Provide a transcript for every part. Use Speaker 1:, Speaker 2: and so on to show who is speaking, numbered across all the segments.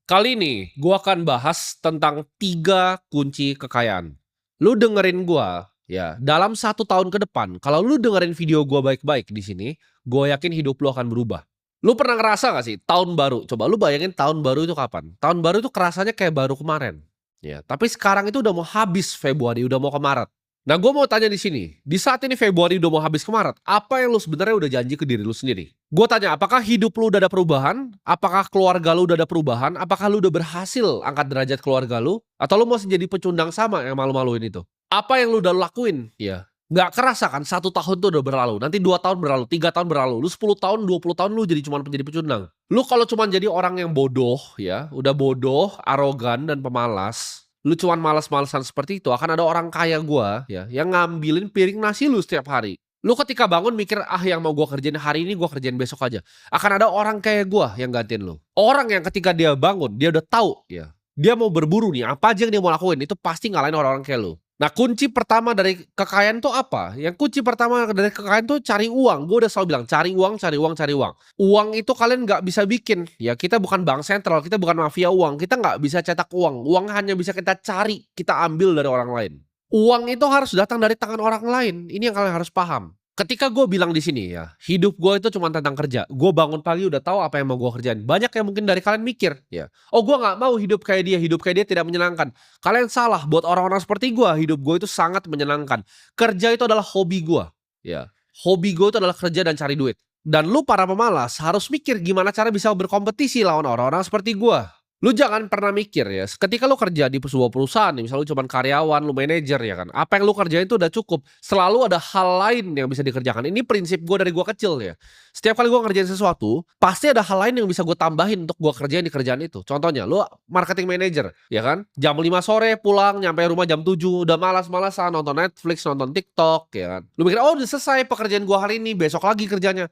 Speaker 1: Kali ini gua akan bahas tentang 3 kunci kekayaan. Lu dengerin gua ya, dalam 1 tahun ke depan kalau lu dengerin video gua baik-baik di sini, gua yakin hidup lu akan berubah. Lu pernah ngerasa gak sih tahun baru? Coba lu bayangin tahun baru itu kapan? Tahun baru itu kerasanya kayak baru kemarin. Ya, tapi sekarang itu udah mau habis Februari, udah mau ke Maret. Nah, gua mau tanya di sini, di saat ini Februari udah mau habis ke Maret, apa yang lu sebenarnya udah janji ke diri lu sendiri? Gua tanya, apakah hidup lu udah ada perubahan? Apakah keluarga lu udah ada perubahan? Apakah lu udah berhasil angkat derajat keluarga lu? Atau lu masih jadi pecundang sama yang malu-maluin itu? Apa yang lu udah lakuin? Ya, nggak kerasa kan 1 tahun tuh udah berlalu, nanti 2 tahun berlalu, 3 tahun berlalu, lu 10 tahun, 20 tahun lu jadi cuman jadi pecundang. Lu kalau cuman jadi orang yang bodoh ya, udah bodoh, arogan dan pemalas, lu cuman malas-malesan seperti itu, akan ada orang kaya gua ya, yang ngambilin piring nasi lu setiap hari. Lu ketika bangun mikir, "Ah, yang mau gua kerjain hari ini gua kerjain besok aja." Akan ada orang kayak gua yang gantiin lu. Orang yang ketika dia bangun, dia udah tahu ya, dia mau berburu nih, apa aja yang dia mau lakuin, itu pasti ngalahin orang-orang kayak lu. Nah, kunci pertama dari kekayaan tuh apa? Yang kunci pertama dari kekayaan tuh cari uang. Gua udah selalu bilang, cari uang, cari uang, cari uang. Uang itu kalian nggak bisa bikin, ya kita bukan bank sentral, kita bukan mafia uang, kita nggak bisa cetak uang. Uang hanya bisa kita cari, kita ambil dari orang lain. Uang itu harus datang dari tangan orang lain, ini yang kalian harus paham. Ketika gue bilang di sini ya, hidup gue itu cuma tentang kerja. Gue bangun pagi udah tahu apa yang mau gue kerjain. Banyak yang mungkin dari kalian mikir ya, "Oh, gue nggak mau hidup kayak dia tidak menyenangkan." Kalian salah, buat orang-orang seperti gue, hidup gue itu sangat menyenangkan. Kerja itu adalah hobi gue, ya. Hobi gue itu adalah kerja dan cari duit. Dan lu para pemalas harus mikir gimana cara bisa berkompetisi lawan orang-orang seperti gue. Lu jangan pernah mikir ya, ketika lu kerja di sebuah perusahaan nih, misal lu cuman karyawan, lu manajer ya kan, apa yang lu kerjain itu udah cukup. Selalu ada hal lain yang bisa dikerjakan. Ini prinsip gue dari gue kecil ya. Setiap kali gue ngerjain sesuatu, pasti ada hal lain yang bisa gue tambahin untuk gue kerjain di kerjaan itu. Contohnya, lu marketing manager, ya kan? Jam 5 sore pulang, nyampe rumah jam 7, udah malas-malasan nonton Netflix, nonton TikTok, ya kan? Lu mikir, "Oh, udah selesai pekerjaan gue hari ini, besok lagi kerjanya."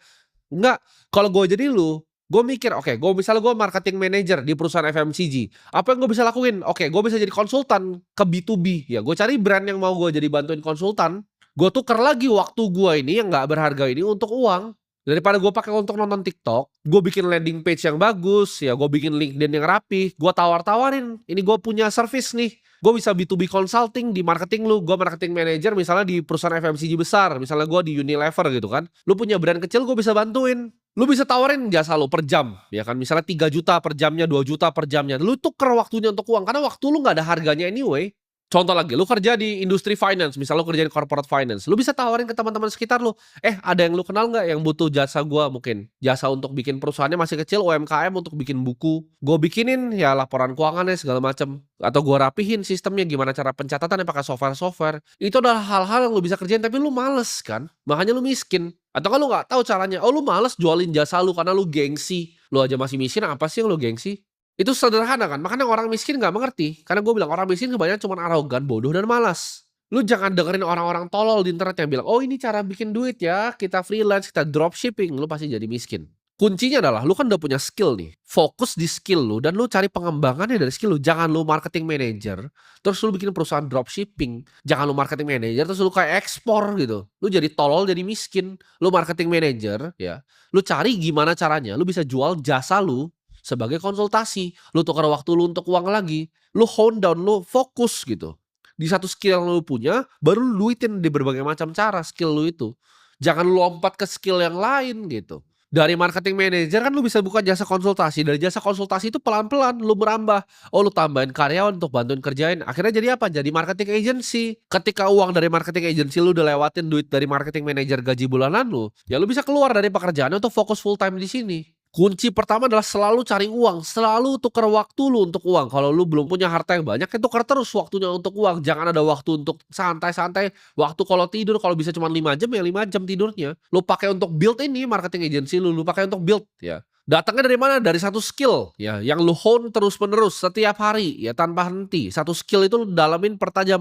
Speaker 1: Enggak, kalau gue jadi lu, gue mikir, oke, misalnya gue marketing manager di perusahaan FMCG, apa yang gue bisa lakuin? Oke, gue bisa jadi konsultan ke B2B, ya gue cari brand yang mau gue jadi bantuin konsultan, gue tuker lagi waktu gue ini yang nggak berharga ini untuk uang. Daripada gue pakai untuk nonton TikTok, gue bikin landing page yang bagus, ya gue bikin LinkedIn yang rapi, gue tawar-tawarin, ini gue punya service nih, gue bisa B2B consulting di marketing lu, gue marketing manager misalnya di perusahaan FMCG besar, misalnya gue di Unilever gitu kan, lu punya brand kecil gue bisa bantuin. Lu bisa tawarin jasa lu per jam, ya kan, misalnya 3 juta per jamnya, 2 juta per jamnya, lu tuker waktunya untuk uang, karena waktu lu nggak ada harganya anyway. Contoh lagi, lu kerja di industri finance, misal lu kerja di corporate finance, lu bisa tawarin ke teman-teman sekitar lu, ada yang lu kenal nggak yang butuh jasa gua mungkin? Jasa untuk bikin perusahaannya masih kecil, UMKM untuk bikin buku. Gua bikinin ya laporan keuangannya segala macam. Atau gua rapihin sistemnya, gimana cara pencatatannya pakai software-software. Itu adalah hal-hal yang lu bisa kerjain tapi lu males kan? Makanya lu miskin. Atau kalau lu nggak tahu caranya, oh lu males jualin jasa lu karena lu gengsi. Lu aja masih miskin, apa sih yang lu gengsi? Itu sederhana kan, makanya orang miskin nggak mengerti, karena gue bilang orang miskin kebanyakan cuman arogan, bodoh, dan malas. Lu jangan dengerin orang-orang tolol di internet yang bilang, "Oh, ini cara bikin duit ya, kita freelance, kita dropshipping," lu pasti jadi miskin. Kuncinya adalah lu kan udah punya skill nih, fokus di skill lu dan lu cari pengembangannya dari skill lu. Jangan lu marketing manager, terus lu bikin perusahaan dropshipping. Jangan lu marketing manager terus lu kayak ekspor gitu. Lu jadi tolol, jadi miskin. Lu marketing manager ya, lu cari gimana caranya lu bisa jual jasa lu sebagai konsultasi, lu tukar waktu lu untuk uang lagi, lu hone down, lu fokus gitu. Di satu skill yang lu punya, baru lu duitin di berbagai macam cara skill lu itu. Jangan lu lompat ke skill yang lain gitu. Dari marketing manager kan lu bisa buka jasa konsultasi, dari jasa konsultasi itu pelan-pelan lu merambah. Oh, lu tambahin karyawan untuk bantuin kerjain, akhirnya jadi apa? Jadi marketing agency. Ketika uang dari marketing agency lu udah lewatin duit dari marketing manager gaji bulanan lu, ya lu bisa keluar dari pekerjaan untuk fokus full time di sini. Kunci pertama adalah selalu cari uang, selalu tukar waktu lu untuk uang. Kalau lu belum punya harta yang banyak, ya tukar terus waktunya untuk uang. Jangan ada waktu untuk santai-santai. Waktu kalau tidur, kalau bisa cuma 5 jam ya 5 jam tidurnya. Lu pakai untuk build ini marketing agency lu pakai untuk build ya. Datangnya dari mana? Dari satu skill ya, yang lu hone terus-menerus setiap hari ya tanpa henti. Satu skill itu lu dalamin pertajam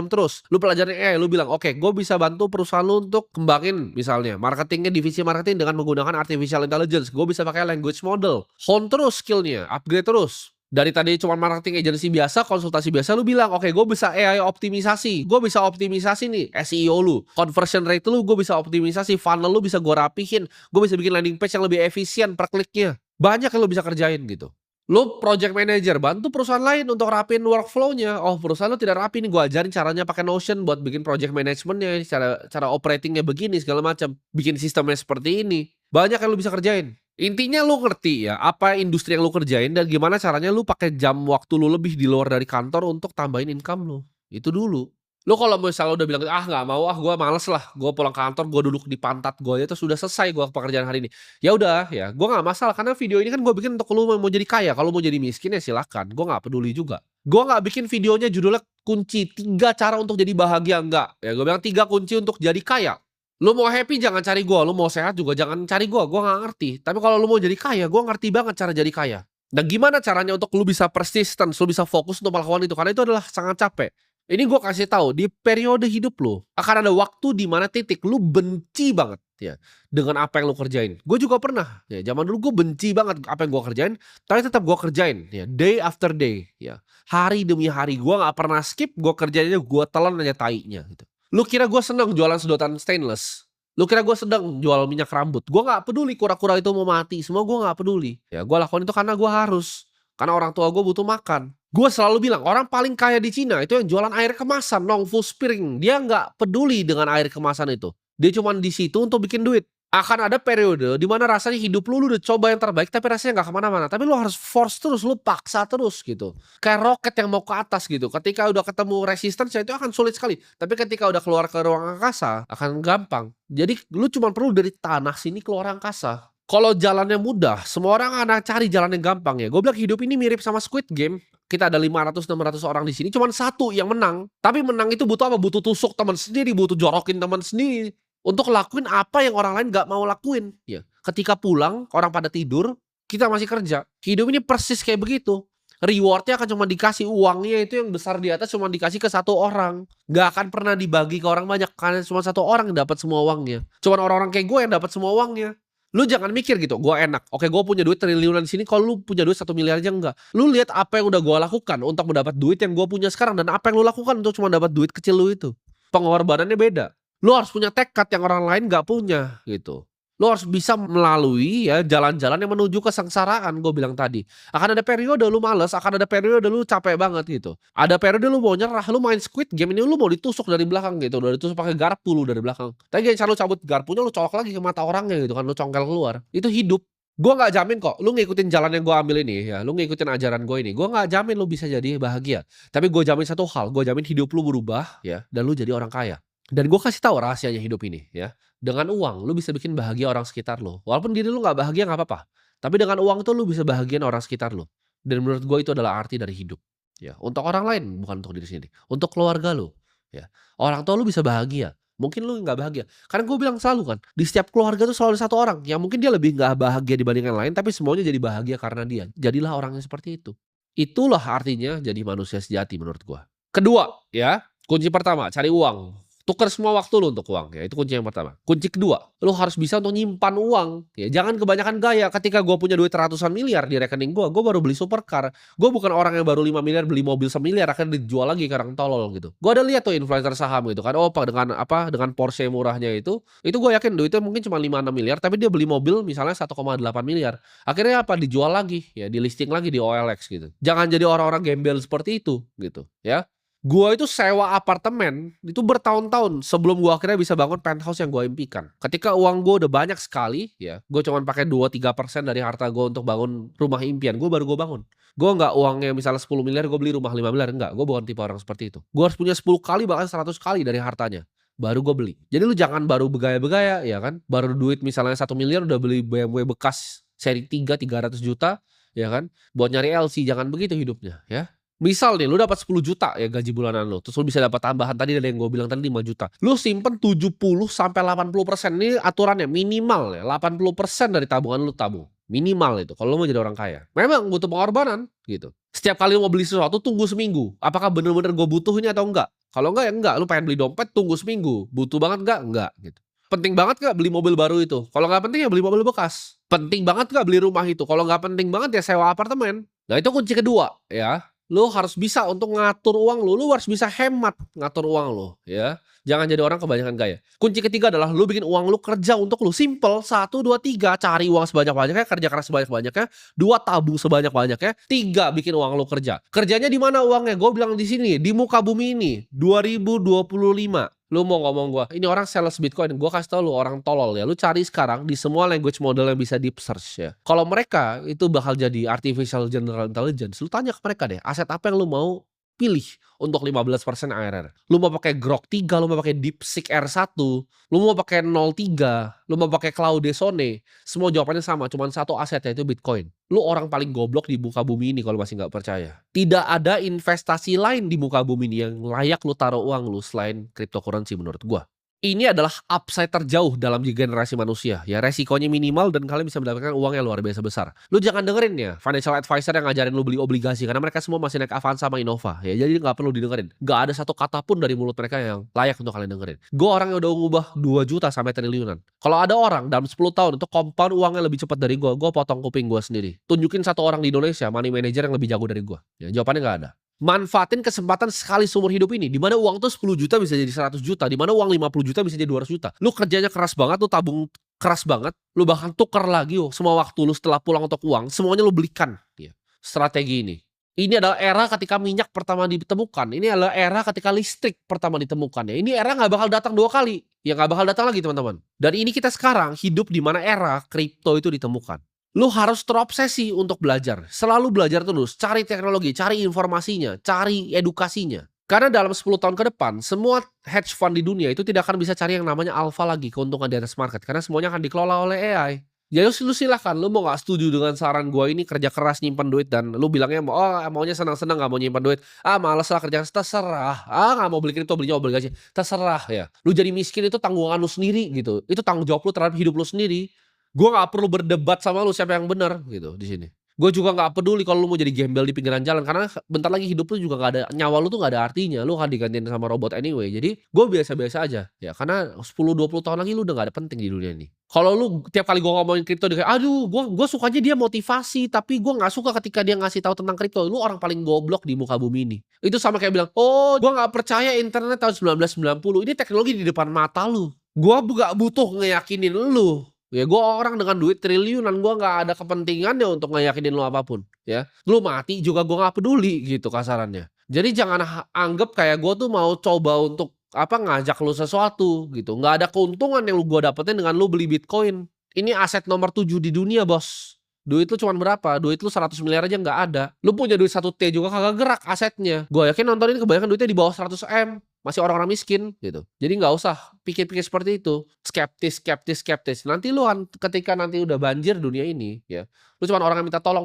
Speaker 1: terus. Lu pelajarin lu bilang, "Oke, gue bisa bantu perusahaan lu untuk kembangin misalnya marketingnya, divisi marketing dengan menggunakan artificial intelligence. Gue bisa pakai language model." Hone terus skillnya, upgrade terus. Dari tadi cuma marketing agency biasa, konsultasi biasa, lu bilang, "Oke, gue bisa AI optimisasi, gue bisa optimisasi nih SEO lu, conversion rate lu gue bisa optimisasi, funnel lu bisa gue rapihin, gue bisa bikin landing page yang lebih efisien per kliknya." Banyak yang lu bisa kerjain gitu. Lu project manager, bantu perusahaan lain untuk rapiin workflow-nya. Oh, perusahaan lu tidak rapi nih, gua ajarin caranya pakai Notion buat bikin project management-nya, cara cara operating-nya begini segala macam, bikin sistemnya seperti ini. Banyak yang lu bisa kerjain. Intinya lu ngerti ya, apa industri yang lu kerjain dan gimana caranya lu pakai jam waktu lu lebih di luar dari kantor untuk tambahin income lu. Itu dulu. Lu kalau misalnya udah bilang, "Ah, nggak mau ah, gua males lah, gua pulang kantor, gua duduk di pantat gua aja terus sudah selesai gua pekerjaan hari ini." Ya udah, ya gua nggak masalah karena video ini kan gua bikin untuk lu mau jadi kaya, kalau mau jadi miskin ya silakan, gua nggak peduli juga. Gua nggak bikin videonya judulnya kunci 3 cara untuk jadi bahagia, enggak. Ya gua bilang 3 kunci untuk jadi kaya. Lu mau happy jangan cari gua, lu mau sehat juga jangan cari gua nggak ngerti. Tapi kalau lu mau jadi kaya, gua ngerti banget cara jadi kaya. Dan gimana caranya untuk lu bisa persisten, lu bisa fokus untuk melakukan itu, karena itu adalah sangat capek. Ini gue kasih tahu di periode hidup lu, akan ada waktu di mana titik lu benci banget ya, dengan apa yang lu kerjain. Gue juga pernah, ya zaman dulu gue benci banget apa yang gue kerjain, tapi tetap gue kerjain ya, day after day ya. Hari demi hari gue nggak pernah skip, gue kerjainnya gue telan aja tainya gitu. Lu kira gue seneng jualan sedotan stainless? Lu kira gue sedang jual minyak rambut? Gue nggak peduli kura-kura itu mau mati, semua gue nggak peduli. Ya gue lakukan itu karena gue harus. Karena orang tua gue butuh makan. Gue selalu bilang, orang paling kaya di Cina itu yang jualan air kemasan, Nongfu Spring. Dia nggak peduli dengan air kemasan itu. Dia cuma di situ untuk bikin duit. Akan ada periode di mana rasanya hidup lu udah coba yang terbaik, tapi rasanya nggak kemana-mana. Tapi lu harus force terus, lu paksa terus gitu. Kayak roket yang mau ke atas gitu. Ketika udah ketemu resistance, ya itu akan sulit sekali. Tapi ketika udah keluar ke ruang angkasa, akan gampang. Jadi lu cuma perlu dari tanah sini keluar angkasa. Kalau jalannya mudah, semua orang akan cari jalan yang gampang ya. Gue bilang hidup ini mirip sama Squid Game. Kita ada 500-600 orang di sini, cuman satu yang menang. Tapi menang itu butuh apa? Butuh tusuk teman sendiri, butuh jorokin teman sendiri. Untuk lakuin apa yang orang lain gak mau lakuin. Ya. Ketika pulang, orang pada tidur, kita masih kerja. Hidup ini persis kayak begitu. Rewardnya akan cuma dikasih uangnya itu yang besar di atas cuma dikasih ke satu orang. Gak akan pernah dibagi ke orang banyak karena cuma satu orang yang dapat semua uangnya. Cuman orang-orang kayak gue yang dapat semua uangnya. Lu jangan mikir gitu, gue enak. Oke, gue punya duit triliunan di sini. Kalau lu punya duit 1 miliar aja enggak. Lu lihat apa yang udah gue lakukan untuk mendapat duit yang gue punya sekarang dan apa yang lu lakukan untuk cuma dapat duit kecil lu itu. Pengorbanannya beda. Lu harus punya tekad yang orang lain nggak punya gitu. Lu harus bisa melalui ya jalan-jalan yang menuju kesengsaraan gue bilang tadi. Akan ada periode lu males, akan ada periode lu capek banget gitu. Ada periode lu mau nyerah, lu main Squid Game ini lu mau ditusuk dari belakang gitu, udah ditusuk pakai garpu lu dari belakang. Tapi cara lu cabut garpunya lu colok lagi ke mata orangnya gitu kan, lu congkel keluar. Itu hidup. Gue nggak jamin kok, lu ngikutin jalan yang gue ambil ini ya, lu ngikutin ajaran gue ini, gue nggak jamin lu bisa jadi bahagia. Tapi gue jamin satu hal, gue jamin hidup lu berubah ya, dan lu jadi orang kaya. Dan gue kasih tahu rahasianya hidup ini ya. Dengan uang lu bisa bikin bahagia orang sekitar lu. Walaupun diri lu nggak bahagia nggak apa-apa. Tapi dengan uang tuh lu bisa bahagiain orang sekitar lu. Dan menurut gue itu adalah arti dari hidup. Ya, untuk orang lain bukan untuk diri sendiri. Untuk keluarga lu. Ya, orang tua lu bisa bahagia. Mungkin lu nggak bahagia. Karena gue bilang selalu kan, di setiap keluarga tuh selalu ada satu orang yang mungkin dia lebih nggak bahagia dibanding yang lain, tapi semuanya jadi bahagia karena dia. Jadilah orang yang seperti itu. Itulah artinya jadi manusia sejati menurut gue. Kedua, ya, kunci pertama, cari uang. Tukar semua waktu lu untuk uang, ya itu kunci yang pertama. Kunci kedua, lu harus bisa untuk nyimpan uang. Ya, jangan kebanyakan gaya. Ketika gue punya duit ratusan miliar di rekening gue baru beli supercar. Gue bukan orang yang baru 5 miliar beli mobil 1 miliar akhirnya dijual lagi ke orang tolol gitu. Gue ada lihat tuh influencer saham gitu kan. Oh, dengan Porsche murahnya itu gue yakin duitnya mungkin cuma 5-6 miliar, tapi dia beli mobil misalnya 1,8 miliar. Akhirnya apa? Dijual lagi, ya di listing lagi di OLX gitu. Jangan jadi orang-orang gembel seperti itu gitu, ya. Gua itu sewa apartemen itu bertahun-tahun sebelum gua akhirnya bisa bangun penthouse yang gua impikan. Ketika uang gua udah banyak sekali, ya, gua cuman pakai 2-3% dari harta gua untuk bangun rumah impian, baru gua bangun. Gua nggak uangnya misalnya 10 miliar gua beli rumah 5 miliar, enggak. Gua bukan tipe orang seperti itu. Gua harus punya 10 kali bahkan 100 kali dari hartanya, baru gua beli. Jadi lu jangan baru bergaya-bergaya, ya kan? Baru duit misalnya 1 miliar udah beli BMW bekas seri 3 300 juta, ya kan? Buat nyari LC, jangan begitu hidupnya, ya. Misal nih lu dapat 10 juta ya gaji bulanan lu, terus lu bisa dapat tambahan tadi ada yang gue bilang tadi 5 juta. Lu simpen 70-80%, ini aturannya minimal ya, 80% dari tabungan lu tabung. Minimal itu kalau lu mau jadi orang kaya. Memang butuh pengorbanan gitu. Setiap kali lu mau beli sesuatu tunggu seminggu. Apakah bener-bener gue butuh ini atau enggak? Kalau enggak ya enggak, lu pengen beli dompet tunggu seminggu. Butuh banget enggak? Enggak gitu. Penting banget gak beli mobil baru itu? Kalau nggak penting ya beli mobil bekas. Penting banget gak beli rumah itu? Kalau nggak penting banget ya sewa apartemen. Nah itu kunci kedua ya. Lu harus bisa untuk ngatur uang lu harus bisa hemat ngatur uang lu, ya. Jangan jadi orang kebanyakan gaya. Kunci ketiga adalah lu bikin uang lu kerja untuk lu, simple, satu, 2, 3, cari uang sebanyak-banyaknya, kerja keras sebanyak-banyaknya, 2, tabung sebanyak-banyaknya, 3, bikin uang lu kerja. Kerjanya di mana uangnya? Gue bilang di sini, di muka bumi ini, 2025. Lu mau ngomong gua, ini orang sales Bitcoin, gua kasih tau lu orang tolol ya. Lu cari sekarang di semua language model yang bisa deep search ya. Kalau mereka itu bakal jadi artificial general intelligence, lu tanya ke mereka deh, aset apa yang lu mau pilih untuk 15% ARR. Lu mau pakai Grok 3, lu mau pakai DeepSeek R1, lu mau pakai 03, lu mau pakai Claude Sonne, semua jawabannya sama, cuman satu aset yaitu Bitcoin. Lu orang paling goblok di muka bumi ini kalau masih nggak percaya. Tidak ada investasi lain di muka bumi ini yang layak lu taruh uang lu selain cryptocurrency menurut gua. Ini adalah upside terjauh dalam generasi manusia. Ya resikonya minimal dan kalian bisa mendapatkan uang yang luar biasa besar. Lu jangan dengerin ya financial advisor yang ngajarin lu beli obligasi karena mereka semua masih naik Avanza sama Innova. Ya jadi nggak perlu didengerin. Nggak ada satu kata pun dari mulut mereka yang layak untuk kalian dengerin. Gue orang yang udah ngubah 2 juta sampai triliunan. Kalau ada orang dalam 10 tahun itu compound uangnya lebih cepat dari gue potong kuping gue sendiri. Tunjukin satu orang di Indonesia money manager yang lebih jago dari gue. Ya jawabannya nggak ada. Manfaatin kesempatan sekali seumur hidup ini. Di mana uang tuh 10 juta bisa jadi 100 juta. Di mana uang 50 juta bisa jadi 200 juta. Lu kerjanya keras banget, lu tabung keras banget. Lu bahkan tuker lagi semua waktu lu setelah pulang untuk uang. Semuanya lu belikan. Ya, strategi ini. Ini adalah era ketika minyak pertama ditemukan. Ini adalah era ketika listrik pertama ditemukan. Ya, ini era gak bakal datang 2 kali. Ya gak bakal datang lagi teman-teman. Dan ini kita sekarang hidup di mana era kripto itu ditemukan. Lu harus terobsesi untuk belajar. Selalu belajar terus. Cari teknologi, cari informasinya, cari edukasinya. Karena dalam 10 tahun ke depan, semua hedge fund di dunia itu tidak akan bisa cari yang namanya alpha lagi, keuntungan di atas market. Karena semuanya akan dikelola oleh AI. Jadi lu silahkan, lu mau gak setuju dengan saran gue ini kerja keras nyimpan duit dan lu bilangnya maunya senang-senang gak mau nyimpan duit. Males lah kerja keras, terserah. Gak mau beli kripto, belinya obligasi, terserah ya. Lu jadi miskin itu tanggungan lu sendiri gitu. Itu tanggung jawab lu terhadap hidup lu sendiri. Gue gak perlu berdebat sama lu siapa yang benar gitu di sini. Gue juga gak peduli kalau lu mau jadi gembel di pinggiran jalan karena bentar lagi hidup lu juga gak ada, nyawa lu tuh gak ada artinya. Lu akan digantiin sama robot anyway. Jadi gue biasa-biasa aja ya karena 10-20 tahun lagi lu udah gak ada penting di dunia ini. Kalau lu tiap kali gue ngomongin kripto dia kayak aduh gue sukanya dia motivasi tapi gue gak suka ketika dia ngasih tahu tentang kripto. Lu orang paling goblok di muka bumi ini. Itu sama kayak bilang gue gak percaya internet tahun 1990. Ini teknologi di depan mata lu. Gue gak butuh ngeyakinin lu. Ya gue orang dengan duit triliunan, gue gak ada kepentingannya untuk ngeyakinin lo apapun ya. Lu mati juga gue gak peduli gitu kasarannya. Jadi jangan anggap kayak gue tuh mau coba untuk ngajak lu sesuatu gitu. Gak ada keuntungan yang gue dapetin dengan lu beli Bitcoin. Ini aset nomor 7 di dunia bos. Duit lu cuma berapa? Duit lu 100 miliar aja gak ada. Lu punya duit 1T juga kagak gerak asetnya. Gue yakin nonton ini kebanyakan duitnya di bawah 100 M. Masih orang-orang miskin gitu. Jadi nggak usah pikir-pikir seperti itu. Skeptis. Nanti lu kan ketika nanti udah banjir dunia ini ya. Lu cuma orang yang minta tolong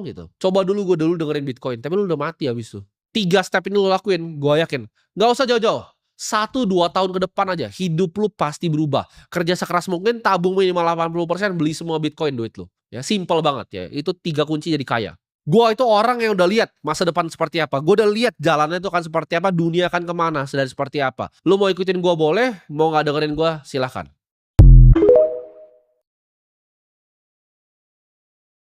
Speaker 1: gitu. Coba dulu gue dengerin Bitcoin. Tapi lu udah mati habis itu. 3 step ini lu lakuin. Gue yakin. Nggak usah jauh-jauh. 1-2 tahun ke depan aja. Hidup lu pasti berubah. Kerja sekeras mungkin. Tabung minimal 80%. Beli semua Bitcoin duit lu. Ya simple banget ya. Itu 3 kunci jadi kaya. Gue itu orang yang udah lihat masa depan seperti apa. Gue udah lihat jalannya itu akan seperti apa, dunia akan kemana, dan seperti apa. Lu mau ikutin gue boleh, mau gak dengerin gue silahkan.